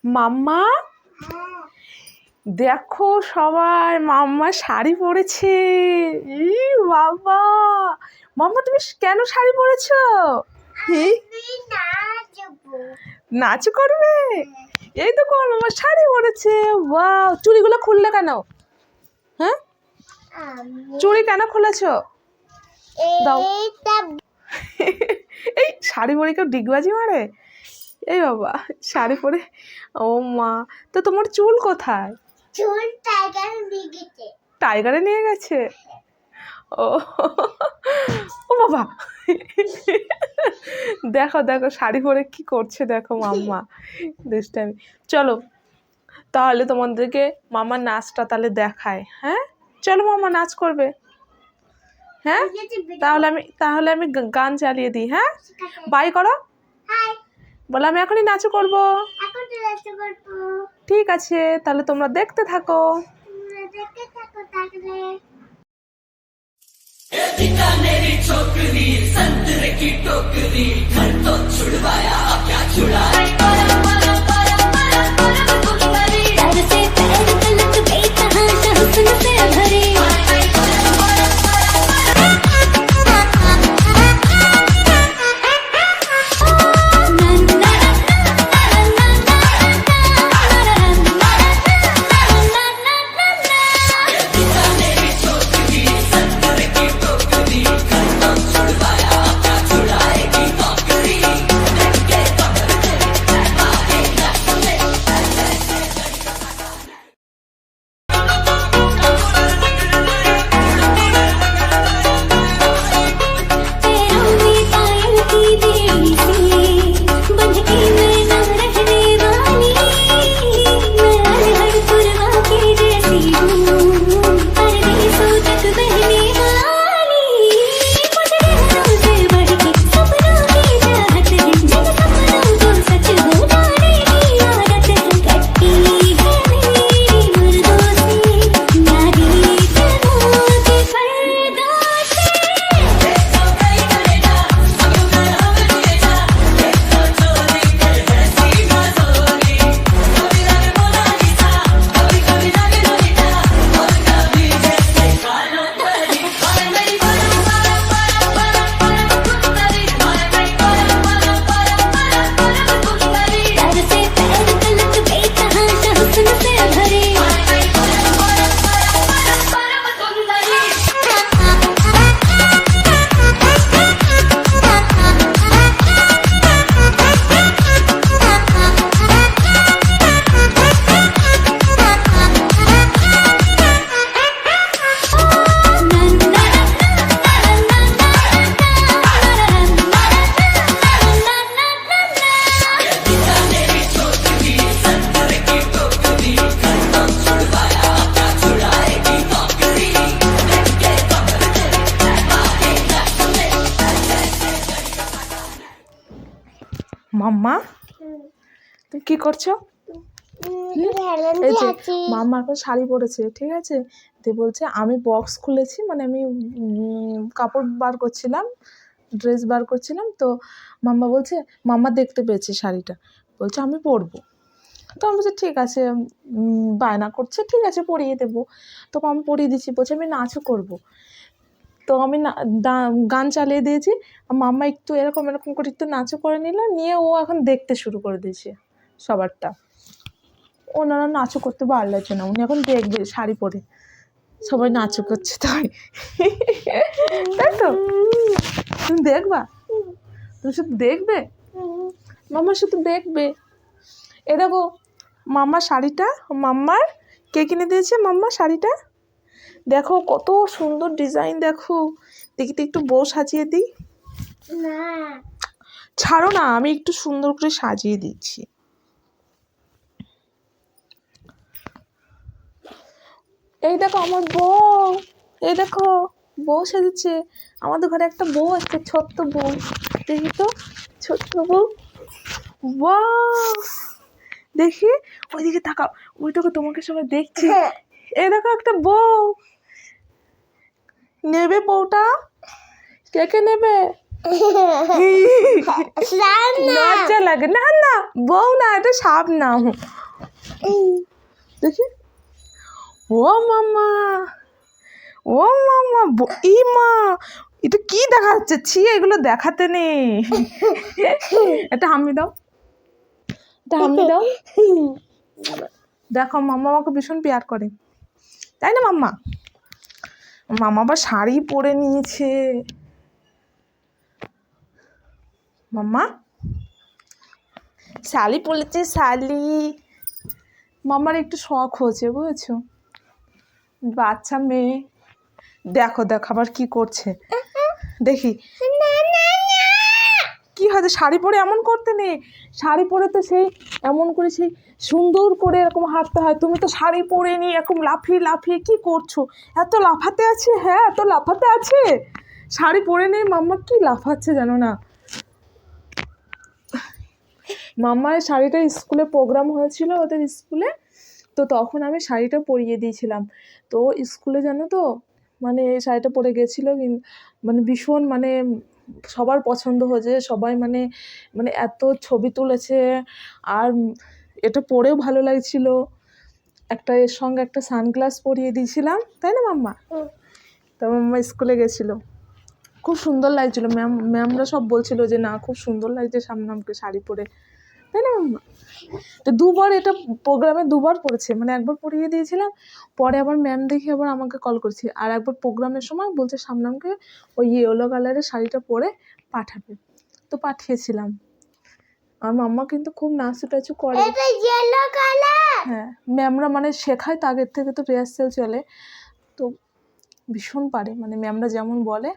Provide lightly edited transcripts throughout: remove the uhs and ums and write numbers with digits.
মাম্মা দেখো সবাই মাম্মা শাড়ি পরেছে। ই বাবা, মাম্মা তুমি কেন শাড়ি পরেছো? নাচ করবে? এই তো মাম্মা শাড়ি পরেছে। ওয়াও, চুড়িগুলো খুললে কেন? হ্যাঁ, চুড়ি কেন খুলেছো? দাও। এই শাড়ি পরে কেউ ডিগবাজি মারে? এই বাবা, শাড়ি পরে। ও মা, তো তোমার চুল কোথায়? চুল টাইগারে নিয়ে গেছে। টাইগারে নিয়ে গেছে? ও ও বাবা, দেখো দেখো শাড়ি পরে কি করছে দেখো মাম্মা, দুষ্টামি। চলো তাহলে তোমাদেরকে মামার নাচটা তাহলে দেখায়। হ্যাঁ চলো, মামা নাচ করবে। হ্যাঁ তাহলে আমি গান চালিয়ে দিই। হ্যাঁ, বাই করো। বলে আমি এখনই নাচ করবো। ঠিক আছে, তাহলে তোমরা দেখতে থাকো। मेरी छोकरी संतरे की टोकरी, घर तो छुड़वाया क्या छुड़ाया। মাম্মা তুমি কি করছো? এই যে মাম্মা এখন শাড়ি পরেছে, ঠিক আছে, দিয়ে বলছে আমি বক্স খুলেছি, মানে আমি কাপড় বার করছিলাম, ড্রেস বার করছিলাম, তো মাম্মা বলছে মাম্মা দেখতে পেয়েছে শাড়িটা, বলছে আমি পরবো। তো আমি বলছি ঠিক আছে, বায়না করছে, ঠিক আছে পরিয়ে দেবো। তো আমি পরিয়ে দিচ্ছি, বলছে আমি নাচও করবো। তো আমি গান চালিয়ে দিয়েছি, মাম্মা একটু এরকম এরকম করে একটু নাচও করে নিল, নিয়ে ও এখন দেখতে শুরু করে দিয়েছে সবারটা। ওনারা নাচও করতে ভালো লাগছে না, উনি এখন দেখবে শাড়ি পরে সবাই নাচও করছে, তাই তাই তো তুমি দেখবা, তুমি শুধু দেখবে, মাম্মা শুধু দেখবে। এ দেখো মাম্মার শাড়িটা, মাম্মার কে কিনে দিয়েছে মাম্মা শাড়িটা, দেখো কত সুন্দর ডিজাইন, দেখো দেখি তো একটু বউ সাজিয়ে দিই। না ছাড়ো না, আমি একটু সুন্দর করে সাজিয়ে দিচ্ছি। এই দেখো আমার বউ, এই দেখো বউ সেজেছে, আমাদের ঘরে একটা বউ আছে, ছোট্ট বউ, দেখি তো ছোট্ট বউ। ওয়াও, দেখি ওইদিকে তাকাও, ওই দেখো তোমাকে সবাই দেখছে। এই দেখো একটা বউ, নেবে বউটা? কে কে নেবে? সাপ না লজ্জা লাগে না না বউ না এটা সাপ না দেখি ও মামা ই মা এটা কি দেখা যাচ্ছে ছি এগুলো দেখাতে নেই এটা হামি দাও দেখো মাম্মা আমাকে ভীষণ প্যার করে তাই না মাম্মা আবার শাড়ি পরে নিয়েছে মাম্মা শাড়ি পরেছে শাড়ি মাম্মার একটু শখ হয়েছে বুঝেছো বাচ্চা মেয়ে দেখো আবার কি করছে দেখি কি হয়েছে শাড়ি পরে এমন করতে নেই শাড়ি পরে তো সেই এমন করে সেই সুন্দর করে এরকম হাঁটতে হয় তুমি তো শাড়ি পরে নি এরকম লাফিয়ে কি করছো এত লাফাতে আছে হ্যাঁ এত লাফাতে আছে শাড়ি পরে নেই মাম্মা কি লাফাচ্ছে জানো না মাম্মার শাড়িটা স্কুলে প্রোগ্রাম হয়েছিল ওদের স্কুলে তো তখন আমি শাড়িটা পরিয়ে দিয়েছিলাম তো স্কুলে জানো তো মানে এই শাড়িটা পরে গেছিলো মানে ভীষণ মানে সবার পছন্দ হয়েছে সবাই মানে এত ছবি তুলেছে আর এটা পরেও ভালো লাগছিল একটা এর সঙ্গে একটা সানগ্লাস পরিয়ে দিয়েছিলাম তাই না মাম্মা তো মাম্মা স্কুলে গেছিলো খুব সুন্দর লাগছিলো ম্যামরা সব বলছিল যে না খুব সুন্দর লাগছে সামনামকে শাড়ি পরে তাই না মাম্মা তো দুবার এটা প্রোগ্রামে দুবার পড়েছে মানে একবার পড়িয়ে দিয়েছিলাম পরে আবার ম্যাম দেখে আবার আমাকে কল করছি আর একবার প্রোগ্রামের সময় বলছে সামনামকে ওই ইয়েলো কালারের শাড়িটা পরে পাঠাবে তো পাঠিয়েছিলাম আর মাম্মা কিন্তু খুব নাচু টাচু করে এটা ইয়েলো কালার হ্যাঁ ম্যামরা মানে শেখায় তো আগের থেকে তো রিহার্সেল চলে তো ভীষণ পারে মানে ম্যামরা যেমন বলে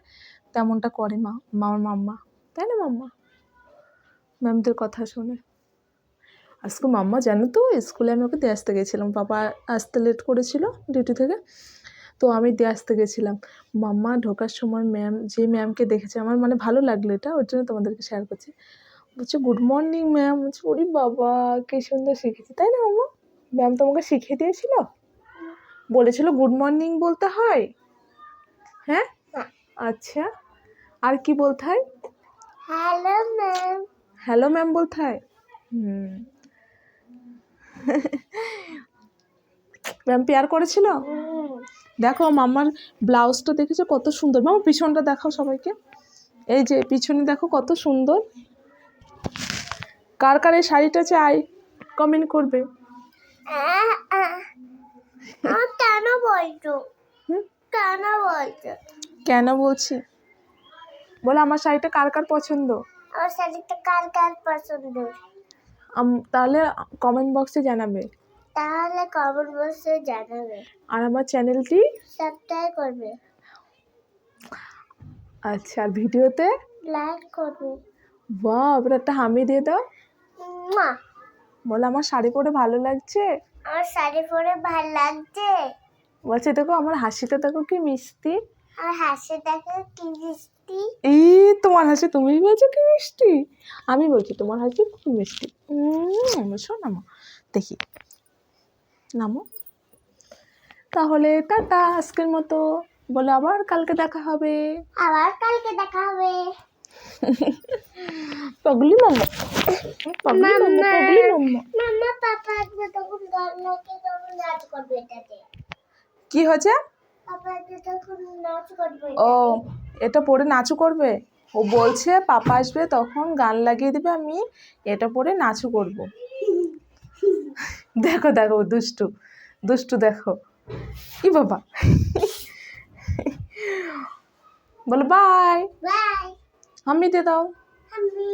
তেমনটা করে আমার মাম্মা তাই না মাম্মা ম্যামদের কথা শুনে আজকে মাম্মা জানো তো স্কুলে আমি ওকে দিয়ে আসতে গেছিলাম পাপা আসতে লেট করেছিল ডিউটি থেকে তো আমি দিয়ে আসতে গেছিলাম মাম্মা ঢোকার সময় যে ম্যামকে দেখেছে আমার মানে ভালো লাগলো এটা ওর জন্য তোমাদেরকে শেয়ার করছি বলছে গুড মর্নিং ম্যাম বলছে ওরে বাবা কি সুন্দর শিখেছি তাই না মাম্মা ম্যাম তোমাকে শিখিয়ে দিয়েছিল বলেছিল গুড মর্নিং বলতে হয় হ্যাঁ আচ্ছা আর কি বলতে হয় হ্যালো ম্যাম বলতে হয় ম্যাম পেয়ার করেছিল দেখো মাম্মার ব্লাউজটা দেখেছো কত সুন্দর মামা পিছনটা দেখাও সবাইকে এই যে পিছনে দেখো কত সুন্দর কার কার এই শাড়িটা চাই কমেন্ট করবে কেন বলছো কেন বলছি বলে আমার শাড়িটা কার কার পছন্দ আমার শাড়িটা কার পছন্দ তাহলে কমেন্ট বক্সে জানাবে আর আমার চ্যানেলটি সাবস্ক্রাইব করবে আচ্ছা আর ভিডিওতে লাইক করবে বাহ এবার একটা হামি দিয়ে দাও বলে আমার শাড়ি পরে ভালো লাগছে আমার শাড়ি পরে ভালো লাগছে বলছে দেখো আমার হাসিটা দেখো কি মিষ্টি আর হাসি দেখো কি মিষ্টি এই তোমার হাসি তুমিই বলছো কি মিষ্টি আমি বলছি তোমার হাসি খুব মিষ্টি শোন নামো দেখি নামো তাহলে টাটা আজকের মতো বলে আবার কালকে দেখা হবে পাগলি মাম্মা মাম্মা পাপা আসবে তখন নাচ করবে এটাতে কি হয়েছে পাপা আসবে তখন নাচ করবে ও এটা পরে নাচু করবে ও বলছে পাপা আসবে তখন গান লাগিয়ে দেবে আমি এটা পরে নাচু করব দেখো দুষ্টু দেখো কি বাবা বলো বাই বাই আমি দিয়ে দাও আমি